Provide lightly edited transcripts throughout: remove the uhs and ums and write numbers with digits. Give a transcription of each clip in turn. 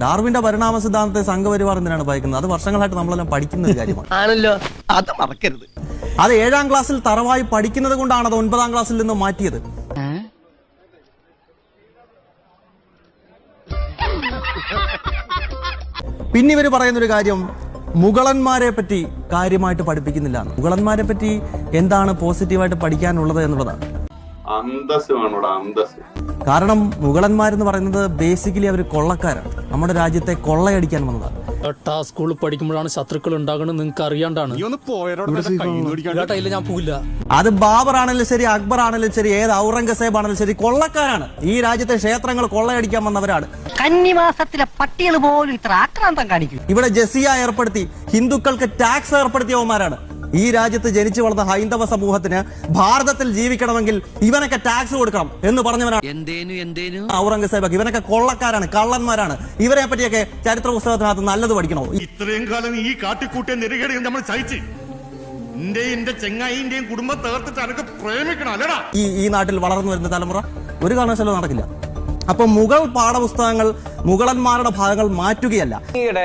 ഡാർവിന്റെ പരിണാമ സിദ്ധാന്തത്തെ സംഘപരിവാർ എന്തിനാണ് ഭയക്കുന്നത്? അത് വർഷങ്ങളായിട്ട് നമ്മളെല്ലാം പഠിക്കുന്ന ഒരു കാര്യമാണ്. ആണല്ലോ, അത് മറക്കരുത്. അത് 7ാം ക്ലാസ്സിൽ തറവായി പഠിക്കുന്നത് കൊണ്ടാണ് അത് 9ാം ക്ലാസ്സിൽ നിന്ന് മാറ്റിയത്. പിന്നെ ഇവര് പറയുന്നൊരു കാര്യം, മുഗളന്മാരെ പറ്റി കാര്യമായിട്ട് പഠിപ്പിക്കുന്നില്ല. മുഗളന്മാരെ പറ്റി എന്താണ് പോസിറ്റീവായിട്ട് പഠിക്കാനുള്ളത് എന്നുള്ളതാണ്. കാരണം മുഗളന്മാരെന്ന് പറയുന്നത് ബേസിക്കലി അവർ കൊള്ളക്കാരാണ്. നമ്മുടെ രാജ്യത്തെ കൊള്ളയടിക്കാൻ വന്നതാണ്. സ്കൂളിൽ പഠിക്കുമ്പോഴാണ് ശത്രുക്കൾ ഉണ്ടാകണം നിങ്ങൾക്ക് അറിയാണ്ടാണ്. ഞാൻ പോവില്ല. അത് ബാബർ ആണെങ്കിലും ശരി, അക്ബർ ആണെങ്കിലും ശരി, ഏത് ഔറംഗസേബ് ആണെങ്കിലും ശരി, കൊള്ളക്കാരാണ്. ഈ രാജ്യത്തെ ക്ഷേത്രങ്ങൾ കൊള്ളയടിക്കാൻ വന്നവരാണ്. കന്നിമാസത്തിലെ പട്ടികൾ പോലും ഇത്ര ആക്രാന്തം കാണിക്കും. ഇവിടെ ജസിയ ഏർപ്പെടുത്തി ഹിന്ദുക്കൾക്ക് ടാക്സ് ഏർപ്പെടുത്തിയവന്മാരാണ്. ഈ രാജ്യത്ത് ജനിച്ചു വളർന്ന ഹൈന്ദവ സമൂഹത്തിന് ഭാരതത്തിൽ ജീവിക്കണമെങ്കിൽ ഇവനൊക്കെ ടാക്സ് കൊടുക്കണം എന്ന് പറഞ്ഞവനാണ് ഔറംഗസേബ്. ഇവനൊക്കെ കൊള്ളക്കാരാണ്, കള്ളന്മാരാണ്. ഇവരെ പറ്റിയൊക്കെ ചരിത്ര പുസ്തകത്തിനകത്ത് നല്ലത് പഠിക്കണോ? ഇത്രയും കാലം ഈ കാട്ടിക്കൂട്ടിയ നെറുകേട് നമ്മൾ സഹിച്ച് എന്റെ ചെങ്ങായിന്റെയും കുടുംബം തകർത്തിട്ട് അനക്ക് പ്രേമിക്കണം അല്ലടാ. ഈ നാട്ടിൽ വളർന്നു വരുന്ന തലമുറ ഒരു കാരണവശാലും നടക്കില്ല. അപ്പൊ മുഗൾ പാഠപുസ്തകങ്ങൾ മുഗളന്മാരുടെ ഭാഗങ്ങൾ മാറ്റുകയല്ല.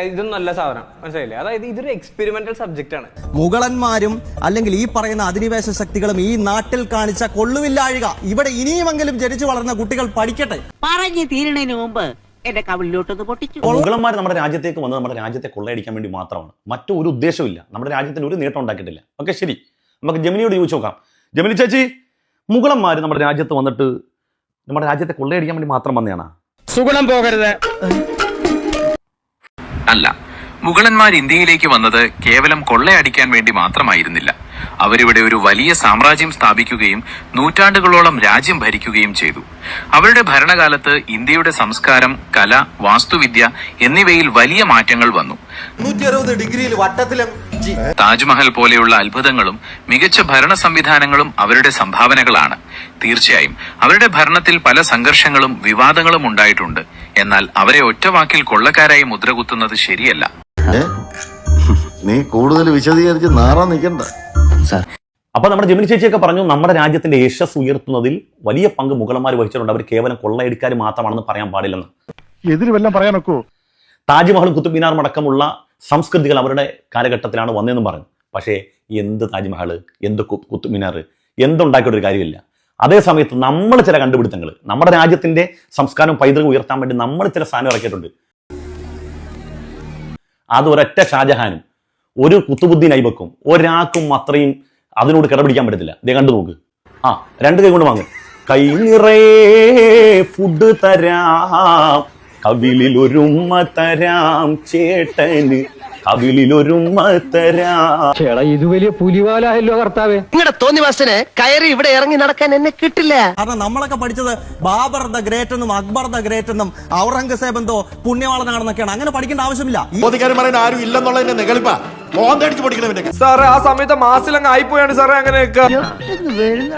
ഇതൊന്നും നല്ല സാധനം മനസ്സിലായില്ലേ? അതായത് ഇതൊരു എക്സ്പെരിമെന്റൽ സബ്ജക്റ്റ് ആണ്. മുഗളന്മാരും അല്ലെങ്കിൽ ഈ പറയുന്ന അധിനിവേശ ശക്തികളും ഈ നാട്ടിൽ കാണിച്ച കൊള്ളുവില്ലാഴിക ഇവിടെ ഇനിയുമെങ്കിലും ജനിച്ചു വളർന്ന കുട്ടികൾ പഠിക്കട്ടെ. പറഞ്ഞു തീരണതിന് മുമ്പ് എന്റെ കവിളിലോട്ടൊന്ന് പൊട്ടിച്ചു. മുഗളന്മാർ നമ്മുടെ രാജ്യത്തേക്ക് വന്നത് നമ്മുടെ രാജ്യത്തെ കൊള്ളയടിക്കാൻ വേണ്ടി മാത്രമാണ്. മറ്റൊരു ഉദ്ദേശമില്ല. നമ്മുടെ രാജ്യത്തിന് ഒരു നേട്ടം ഉണ്ടാക്കിയിട്ടില്ല. ഓക്കെ, ശരി. നമുക്ക് ജമിനിയോട് ചോദിച്ചു നോക്കാം. ജമിനി ചേച്ചി, മുഗളന്മാർ നമ്മുടെ രാജ്യത്ത് വന്നിട്ട് നമ്മുടെ രാജ്യത്തെ കൊള്ളയടിക്കാൻ വേണ്ടി മാത്രം വന്നതാണ്? സുഗുണം പോകരുത്. അല്ല, മുഗളന്മാർ ഇന്ത്യയിലേക്ക് വന്നത് കേവലം കൊള്ളയടിക്കാൻ വേണ്ടി മാത്രമായിരുന്നില്ല. അവരിവിടെ ഒരു വലിയ സാമ്രാജ്യം സ്ഥാപിക്കുകയും നൂറ്റാണ്ടുകളോളം രാജ്യം ഭരിക്കുകയും ചെയ്തു. അവരുടെ ഭരണകാലത്ത് ഇന്ത്യയുടെ സംസ്കാരം, കല, വാസ്തുവിദ്യ എന്നിവയിൽ വലിയ മാറ്റങ്ങൾ വന്നു. 160 ഡിഗ്രിയിൽ വട്ടത്തിലും താജ്മഹൽ പോലെയുള്ള അത്ഭുതങ്ങളും മികച്ച ഭരണ സംവിധാനങ്ങളും അവരുടെ സംഭാവനകളാണ്. തീർച്ചയായും അവരുടെ ഭരണത്തിൽ പല സംഘർഷങ്ങളും വിവാദങ്ങളും ഉണ്ടായിട്ടുണ്ട്. എന്നാൽ അവരെ ഒറ്റവാക്കിൽ കൊള്ളക്കാരായി മുദ്രകുത്തുന്നത് ശരിയല്ല. നീ കൂടുതൽ വിശദീകരിച്ച് നാറാൻ നിൽക്കണ്ട. അപ്പൊ നമ്മുടെ ജമിനി ചേച്ചിയൊക്കെ പറഞ്ഞു നമ്മുടെ രാജ്യത്തിന്റെ യശസ് ഉയർത്തുന്നതിൽ വലിയ പങ്ക് മുഗളന്മാർ വഹിച്ചിട്ടുണ്ട്. അവർ കേവലം കൊള്ളയടിക്കാർ മാത്രമാണെന്ന് പറയാൻ പാടില്ലെന്ന്. എതിര് പറയാനൊക്കോ? താജ്മഹലും കുത്തുബ് മിനാറും അടക്കമുള്ള സംസ്കൃതികൾ അവരുടെ കാലഘട്ടത്തിലാണ് വന്നതെന്നും പറഞ്ഞു. പക്ഷേ എന്ത് താജ്മഹൽ, എന്ത് കുത്തുബ് മിനാർ, എന്തുണ്ടാക്കിയൊരു കാര്യമില്ല. അതേ സമയത്ത് നമ്മൾ ചില കണ്ടുപിടുത്തങ്ങൾ, നമ്മുടെ രാജ്യത്തിന്റെ സംസ്കാരം പൈതൃകം ഉയർത്താൻ വേണ്ടി നമ്മൾ ചില സാധനം ഇറക്കിയിട്ടുണ്ട്. അത് ഒരൊറ്റ ഷാജഹാനും ഒരു കുത്തുബുദ്ദീൻ ഐബക്കും ഒരാൾക്കും അത്രയും അതിനോട് കിടപിടിക്കാൻ പറ്റത്തില്ല. ദേ കണ്ടു നോക്ക്. 2 കൈ കൊണ്ട് വാങ്ങ്. കൈ നിറയെ ഫുഡ് തരാം, കവിളിലൊരുമ്മ തരാം ചേട്ടന്, കവിളിലൊരുമ്മ തരാം. ഇത് വലിയ പുലിവാലായല്ലോ കർത്താവേ. നിങ്ങളുടെ തോന്നിവാസന് കയറി ഇവിടെ ഇറങ്ങി നടക്കാൻ എന്നെ കിട്ടില്ല. കാരണം നമ്മളൊക്കെ പഠിച്ചത് ബാബർ ദ ഗ്രേറ്റ് എന്നും അക്ബർ ദ ഗ്രേറ്റ് എന്നും ഔറംഗസേബ് എന്തോ പുണ്യവാളനാണെന്നൊക്കെയാണ്. അങ്ങനെ പഠിക്കേണ്ട ആവശ്യമില്ല. ആരും ഇല്ലെന്നുള്ളതിന്റെ നികളിപ്പ മോന്തടിച്ച് പഠിക്കണവന്റെ സാറേ ആ സമയത്ത് മാസിലങ്ങ് ആയിപ്പോയാണ് സാറേ അങ്ങനെയൊക്കെ. വരുന്ന